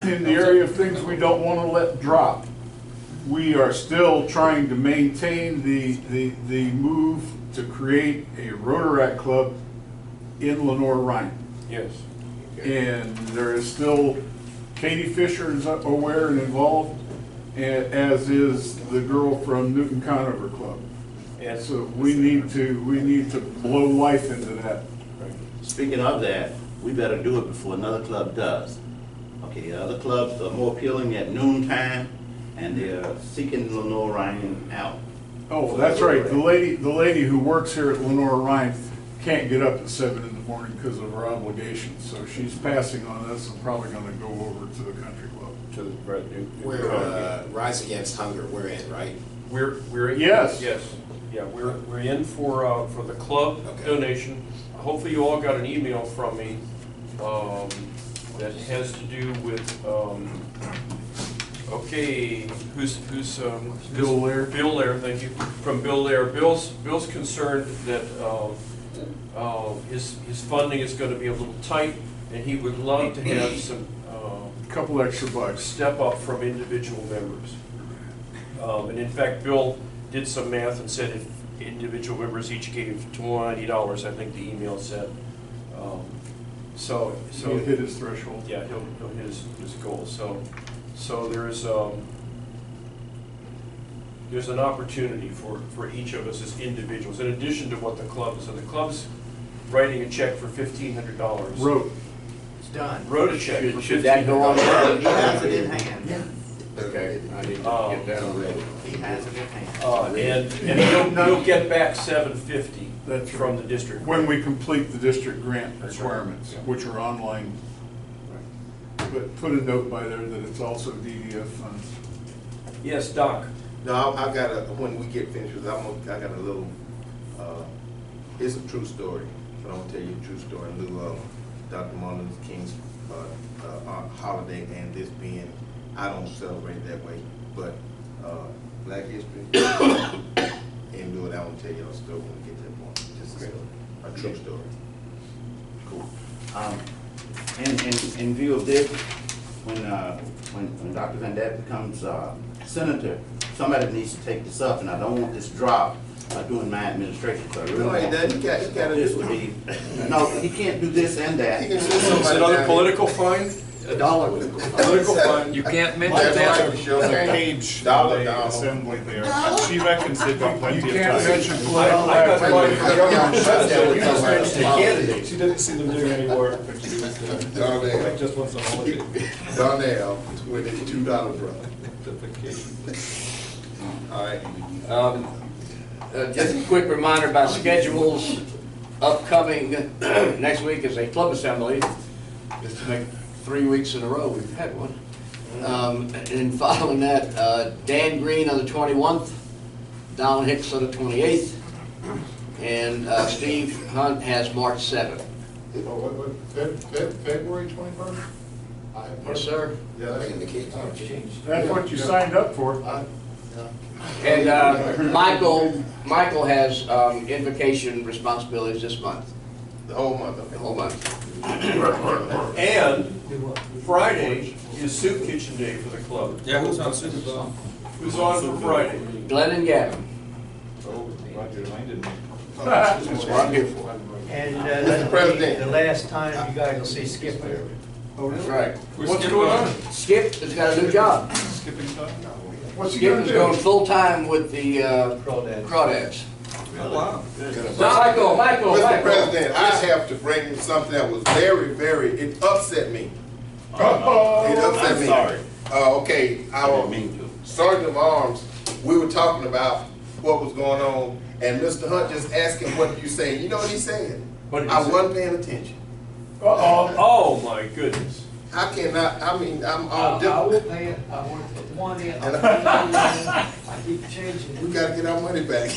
in the area of things we don't want to let drop, we are still trying to maintain the move to create a Rotaract club in Lenore-Rhine. Yes. And there is still, Katie Fisher is aware and involved, as is the girl from Newton Conover Club. And So we need to blow life into that. Speaking of that, we better do it before another club does. Okay, other clubs are more appealing at noontime, and they're seeking Lenore-Rhine out. Oh, that's right. The lady who works here at Lenore-Rhine can't get up at 7 in the morning because of her obligations. So she's passing on us and probably going to go over to the country club. to the We're Rise Against Hunger. We're in, right? We're in, Yes. Yeah, we're in for the club donation. Hopefully you all got an email from me that has to do with who's Bill Lair. Bill Lair, thank you. From Bill Lair. Bill's concerned that his funding is going to be a little tight, and he would love to have some Couple extra bucks. step up from individual members. And in fact, Bill did some math and said if individual members each gave $20, I think the email said. So He'll hit his threshold. yeah, he'll hit his goal. So there's an opportunity for each of us as individuals, in addition to what the club is. So the club's writing a check for $1,500. Wrote a check for $1,500. Should that go on there? He has it in hand. Yeah. Okay, I need to get that already. He has it in hand. And he'll get back $750 That's from the district. When we complete the district grant That's right. requirements, Yeah. which are online. But put a note by there that it's also DDF funds. Yes, Doc. No, I got a, when we get finished with that, I got a little, it's a true story, but I'm gonna tell you a true story in lieu of Dr. Martin Luther King's holiday, and this being, I don't celebrate that way, but Black History, and do it, I want to tell y'all a story when we get to that point. Just a true story. Cool. In view of this, when Dr. Van Dam becomes senator, somebody needs to take this up, and I don't want this dropped during my administration. So I really No, he want doesn't. He got this would be, no, he can't do this and that. He can send Is somebody another down political fine? $1. Political fine. You can't mention That's that. right. Show There's a them. page Dollar in the down. assembly there. She reckons they've got You plenty of can't time. mention I political got mine from government shutdown. You just mentioned the candidate. She doesn't see them doing any work, but she was, Darnell, just wants a holiday. Darnell, $22, brother. All right. Just a quick reminder about schedules. Upcoming next week is a club assembly. Just to make 3 weeks in a row we've had one. And following that, Dan Green on the 21th, Don Hicks on the 28th, and Steve Hunt has March 7th. February 21st? Yes, sir. Yeah, That's in the kids. That's what you signed up for. And Michael has invocation responsibilities this month, The whole month of the it. whole month. And Friday is soup kitchen day for the club. Yeah, who's on Super Who's on for Friday? Glenn and Gavin. Oh, Roger reminded me. That's what I'm here for. And Mr. President. the last time you guys will see Skip there. That's right. What's going on? Skip has got a new job. Skipping time? What's he Skip gonna is do? going full-time with the Crawdads. Crawdads. Oh, wow. Michael. Mr. President, I have to bring something that was it upset me. It upset me. sorry. Okay, I our didn't mean to. Sergeant of Arms, we were talking about what was going on, and Mr. Hunt just asked him, what you saying? You know what he said? What did he I say? wasn't paying attention. Oh my goodness. I cannot, I mean, I'm I all will different. pay it, I want to put the money in, I keep changing We it. gotta get our money back.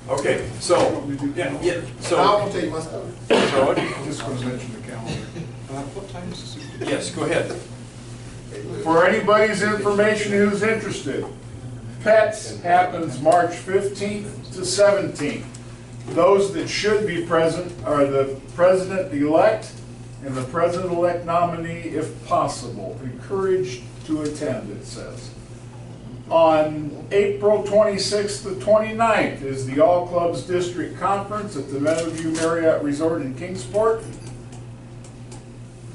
Okay, so, yeah, I so, won't tell you my story. so, Just gonna mention the calendar. What time is the Super? yes, go ahead. For anybody's information who's interested, PETS happens March 15th to 17th. Those that should be present are the president-elect and the president-elect nominee, if possible. Encouraged to attend, it says. On April 26th to 29th is the All Clubs District Conference at the Meadowview Marriott Resort in Kingsport.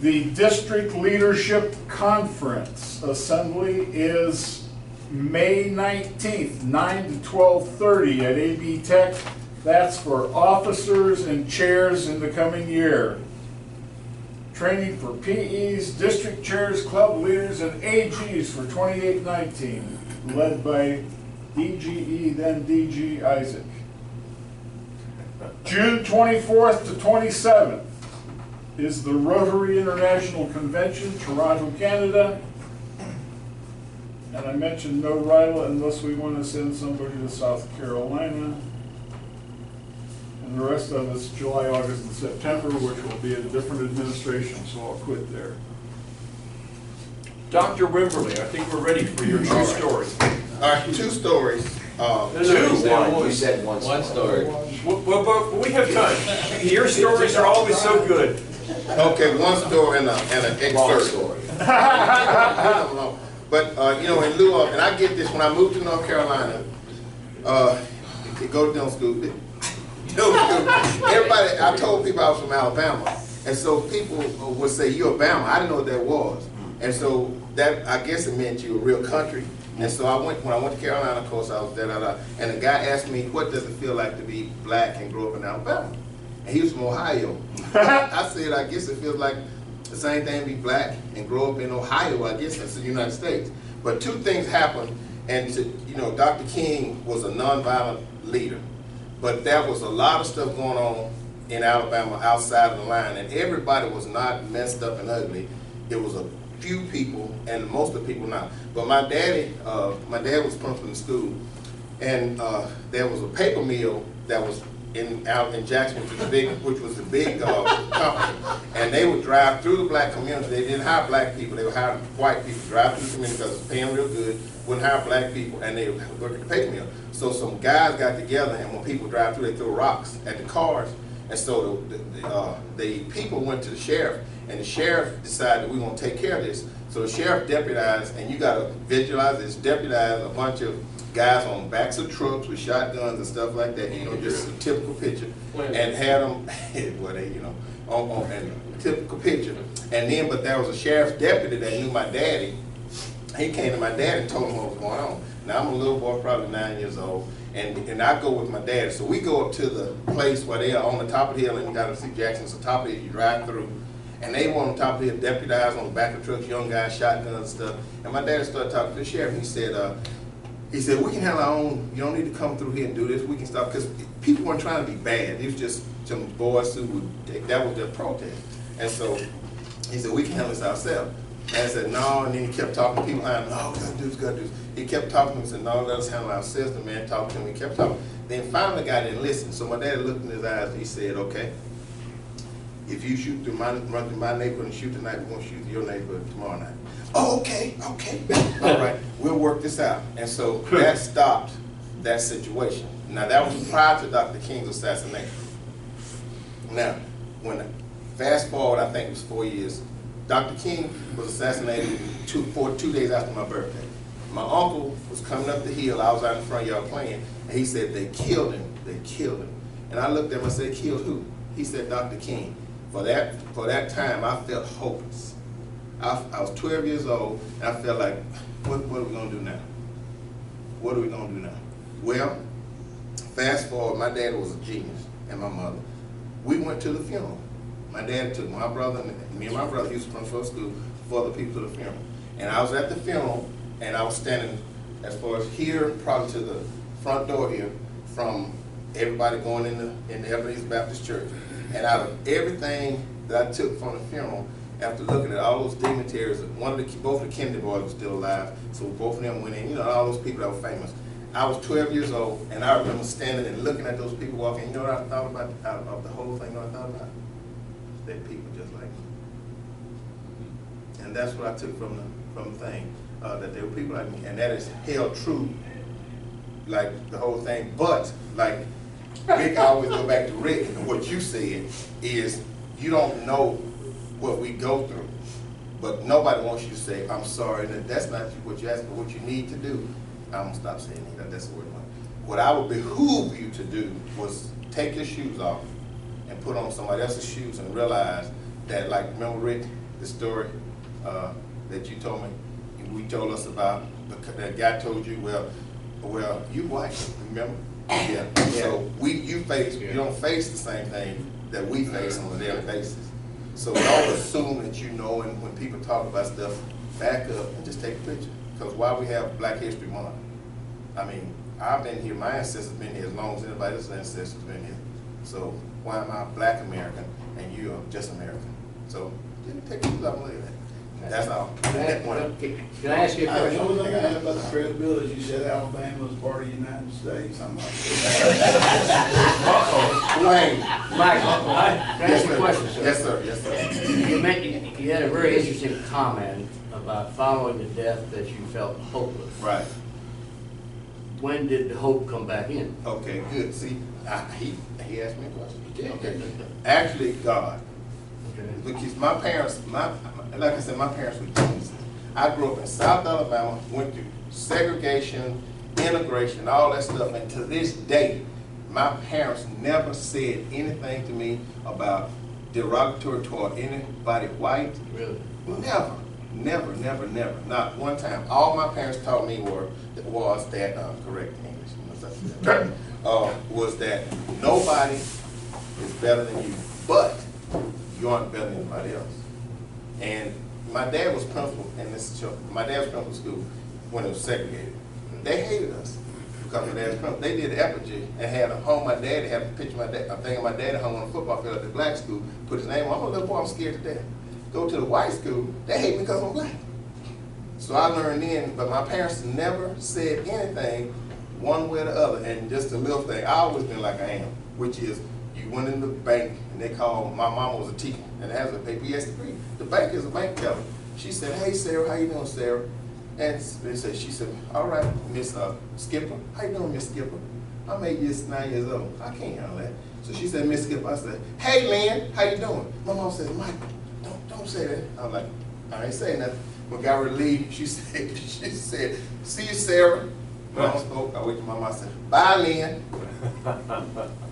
The District Leadership Conference Assembly is May 19th, 9 to 12:30 at AB Tech. That's for officers and chairs in the coming year. Training for PEs, district chairs, club leaders, and AGs for 28-19, led by DGE, then DG Isaac. June 24th to 27th is the Rotary International Convention, Toronto, Canada. And I mentioned no RILA unless we want to send somebody to South Carolina. And the rest of it's July, August, and September, which will be a different administration, so I'll quit there. Dr. Wimberly, I think we're ready for your true story. All right, two stories. Two. You said one story. Well, but we have time. Your stories are always so good. Okay, one story and an Long excerpt. story. But, you know, in lieu of, and I get this, when I moved to North Carolina, go to dental school. Everybody, I told people I was from Alabama. And so people would say, you're Bama. I didn't know what that was. And so that, I guess it meant you were real country. And so when I went to Carolina, of course, I was there, and the guy asked me, what does it feel like to be black and grow up in Alabama? And he was from Ohio. I said, I guess it feels like the same thing to be black and grow up in Ohio, I guess that's the United States. But two things happened, and you know, Dr. King was a nonviolent leader. But there was a lot of stuff going on in Alabama outside of the line, and everybody was not messed up and ugly. It was a few people, and most of the people not. But my dad was principal in school, and there was a paper mill that was out in Jackson, which was a big company, and they would drive through the black community. They didn't hire black people; they would hire white people to drive through the community because it was paying real good. Wouldn't hire black people, and they would work at the paper mill. So some guys got together, and when people drive through, they throw rocks at the cars. And so the people went to the sheriff, and the sheriff decided we're going to take care of this. So the sheriff deputized, and you got to visualize this, deputized a bunch of guys on backs of trucks with shotguns and stuff like that, you know, just a typical picture, and had them, well, they, you know, on a typical picture. And then, but there was a sheriff's deputy that knew my daddy. He came to my dad and told him what was going on. Now I'm a little boy, probably 9 years old, and I go with my dad. So we go up to the place where they are on the top of the hill, and you got to see Jackson's the top of the hill, you drive through. And they were on the top of the hill, deputized on the back of trucks, young guys, shotguns and stuff. And my dad started talking to the sheriff, and he said, we can handle our own, you don't need to come through here and do this, we can stop, because people weren't trying to be bad. It was just some boys who would, that was their protest. And so he said, we can handle this ourselves. And I said, no, and then he kept talking to people behind him, no, gotta do this. He kept talking to him and said, no, let us handle ourselves. The man talked to him, he kept talking. Then finally the guy didn't listen. So my dad looked in his eyes and he said, okay, if you run through my neighborhood and shoot tonight, we're gonna shoot through your neighborhood tomorrow night. Oh, okay. All right, we'll work this out. And so that stopped that situation. Now that was prior to Dr. King's assassination. Now, fast forward, I think it was 4 years, Dr. King was assassinated 2 days after my birthday. My uncle was coming up the hill, I was out in front of y'all playing, and he said, they killed him. And I looked at him and said, killed who? He said, Dr. King. For that time, I felt hopeless. I was 12 years old, and I felt like, what are we gonna do now? What are we gonna do now? Well, fast forward, my dad was a genius, and my mother. We went to the funeral. My dad took my brother, and me and my brother used to come from school for the people to the funeral. And I was at the funeral, and I was standing as far as here, probably to the front door here, from everybody going in the Ebenezer Baptist Church. And out of everything that I took from the funeral, after looking at all those dignitaries, both the Kennedy boys were still alive, so both of them went in, you know, all those people that were famous. I was 12 years old, and I remember standing and looking at those people walking. You know what I thought about out of the whole thing? You know what I thought about? They're people just like me. And that's what I took from the thing, that they were people like me, and that is held true, like the whole thing. But like Rick, I always go back to Rick, and what you said is you don't know what we go through. But nobody wants you to say, I'm sorry, and that's not what you asked for. What you need to do, I'm gonna stop saying that, that's the word. What I would behoove you to do was take your shoes off and put on somebody else's shoes and realize that, like, remember Rick, the story that you told me, we told us about, that guy told you, well, you white, remember? Yeah. So you don't face the same thing that we face on a daily basis. So don't assume that you know, and when people talk about stuff, back up and just take a picture. Because while we have Black History Month, I mean, I've been here, my ancestors have been here as long as anybody else's ancestors have been here. So why am I Black American and you are just American? So just take pictures of them later. That's all. Can I ask you a The question? only thing I have about the credibility is you said Alabama was part of the United States. I'm not Wayne. Michael, can I ask you a question, sir? Yes, sir. Yes, sir. You had a very interesting comment about following the death that you felt hopeless. Right. When did the hope come back in? Okay, good. See, he asked me a question. He did. Okay. Actually, God. Okay. Because my parents, like I said, my parents were geniuses. I grew up in South Alabama, went through segregation, integration, all that stuff, and to this day, my parents never said anything to me about derogatory toward anybody white. Really? Never, never, never, never. Not one time. All my parents taught me was that correct English. Was that nobody is better than you, but you aren't better than anybody else. And my dad was principal in this church. My dad was principal school when it was segregated. They hated us because my dad was principal. They did effigy and had a home. My dad had a picture of my dad, a thing of my dad hung on a football field at the black school. Put his name on. I'm a little boy. I'm scared to death. Go to the white school. They hate me because I'm black. So I learned then, but my parents never said anything one way or the other. And just a little thing, I always been like I am, which is you went in the bank and they called, my mama was a teacher and has a BS degree. The bank is a bank teller. She said, hey Sarah, how you doing, Sarah? And she said, all right, Miss Skipper, how you doing, Miss Skipper? I'm 9 years old. I can't handle that. So she said, Miss Skipper, I said, hey Lynn, how you doing? My mom said, Mike, don't say that. I'm like, I ain't saying nothing. When I got ready to leave, she said, see you, Sarah. Mom spoke, I went to my mom, I said, bye, Lynn.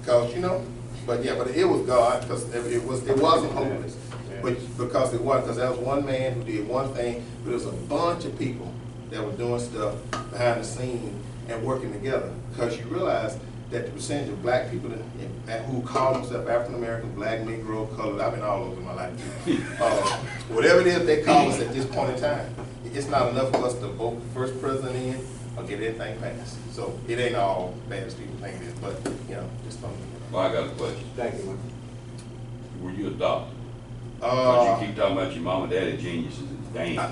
Because, you know, but it was God, because it wasn't hopeless. But because it wasn't, because that was one man who did one thing, but there was a bunch of people that were doing stuff behind the scene and working together. Because you realize that the percentage of black people who call themselves African American, black, Negro, colored, I've been all over my life. Whatever it is they call us at this point in time, it's not enough for us to vote the first president in or get anything passed. So it ain't all bad as people think it is, but you know, it's fun. Well, I got a question. Thank you, Michael. Were you adopted? Because you keep talking about your mom and daddy geniuses. Damn. I'm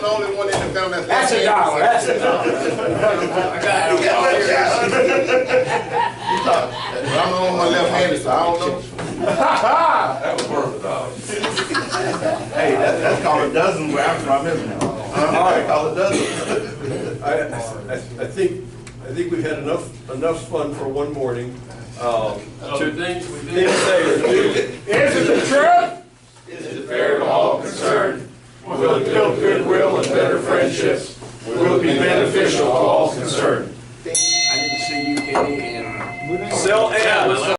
the only one in the family That's a dollar. That's a dollar. I got it. I'm the only one left-handed, so I don't know. That was worth a dollar. Hey, that's called a dozen where I'm from, isn't it? All right, call it a dozen. I think we've had enough fun for one morning. Two things we Need to say Is it the truth? is it fair to all concerned? Will it build goodwill and better friendships? Will it be beneficial to all concerned? I didn't see you, Kenny, and Sell ads.